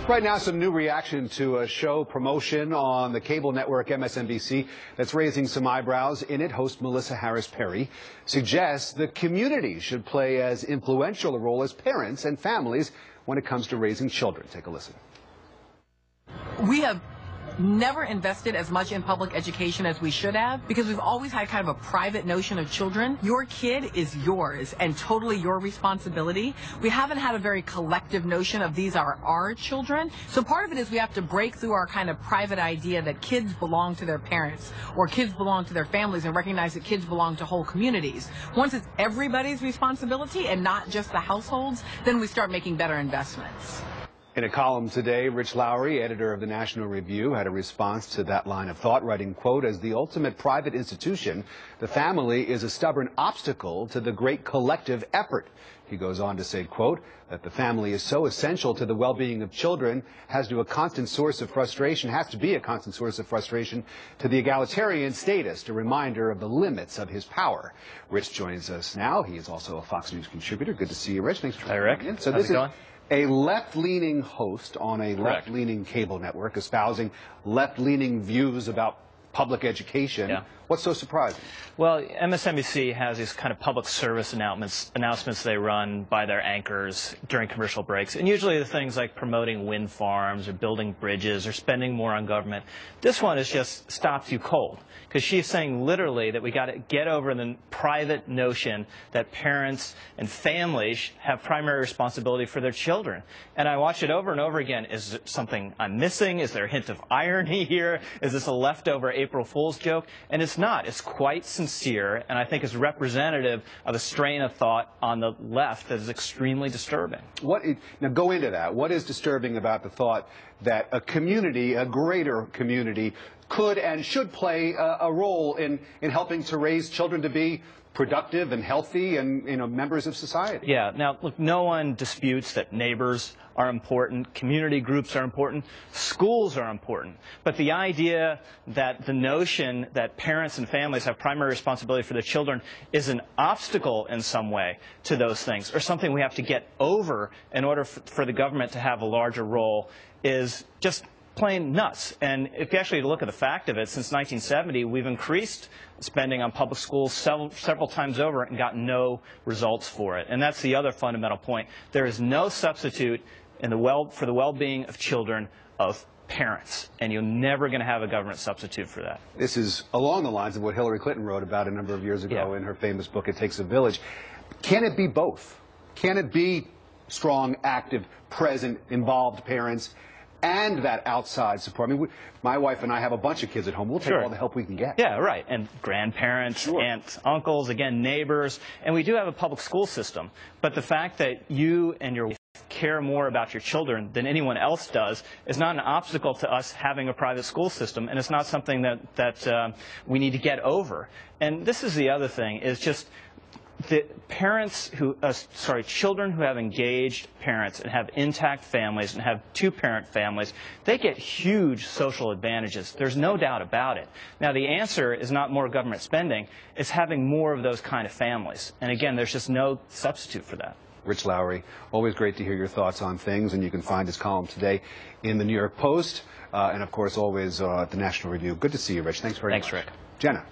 Right now, some new reaction to a show promotion on the cable network MSNBC that's raising some eyebrows. In it, host Melissa Harris Perry suggests the community should play as influential a role as parents and families when it comes to raising children. Take a listen. We have never invested as much in public education as we should have because we've always had kind of a private notion of children. Your kid is yours and totally your responsibility. We haven't had a very collective notion of these are our children. So part of it is we have to break through our kind of private idea that kids belong to their parents or kids belong to their families and recognize that kids belong to whole communities. Once it's everybody's responsibility and not just the households, then we start making better investments. In a column today, Rich Lowry, editor of the National Review, had a response to that line of thought, writing, quote, "As the ultimate private institution, the family is a stubborn obstacle to the great collective effort." He goes on to say, quote, "that the family is so essential to the well-being of children has to be a constant source of frustration to the egalitarian statist, a reminder of the limits of his power." Rich joins us now. He is also a Fox News contributor. Good to see you, Rich. Thanks for coming in. So this is a left-leaning host on a left-leaning cable network espousing left-leaning views about public education. Yeah. What's so surprising? Well, MSNBC has these kind of public service announcements they run by their anchors during commercial breaks. And usually the things like promoting wind farms or building bridges or spending more on government. This one is just stopped you cold. Because she's saying literally that we got to get over the private notion that parents and families have primary responsibility for their children. And I watch it over and over again. Is it something I'm missing? Is there a hint of irony here? Is this a leftover April Fool's joke? And it's not. It's quite sincere, and I think is representative of a strain of thought on the left that is extremely disturbing. Now go into that. What is disturbing about the thought that a community, a greater community, could and should play a role in helping to raise children to be productive and healthy and, members of society? Yeah. Now, look, no one disputes that neighbors are important, community groups are important, schools are important. But the idea that the notion that parents and families have primary responsibility for their children is an obstacle in some way to those things, or something we have to get over in order for the government to have a larger role, is just plain nuts. And if you actually look at the fact of it, since 1970, we've increased spending on public schools several times over and gotten no results for it. And that's the other fundamental point. There is no substitute for the well-being of children of parents, and you're never going to have a government substitute for that. This is along the lines of what Hillary Clinton wrote about a number of years ago in her famous book, It Takes a Village. Can it be both? Can it be strong, active, present, involved parents and that outside support? I mean, my wife and I have a bunch of kids at home. We'll take all the help we can get. Yeah, right. And grandparents, aunts, uncles, again, neighbors. And we do have a public school system. But the fact that you and your wife care more about your children than anyone else does is not an obstacle to us having a private school system. And it's not something that we need to get over. And this is the other thing, is just the children who have engaged parents and have intact families and have two-parent families, they get huge social advantages. There's no doubt about it. Now, the answer is not more government spending. It's having more of those kind of families. And again, there's just no substitute for that. Rich Lowry, always great to hear your thoughts on things, and you can find his column today in the New York Post, and of course always at the National Review. Good to see you, Rich. Thanks very much. Thanks, Rick. Jenna.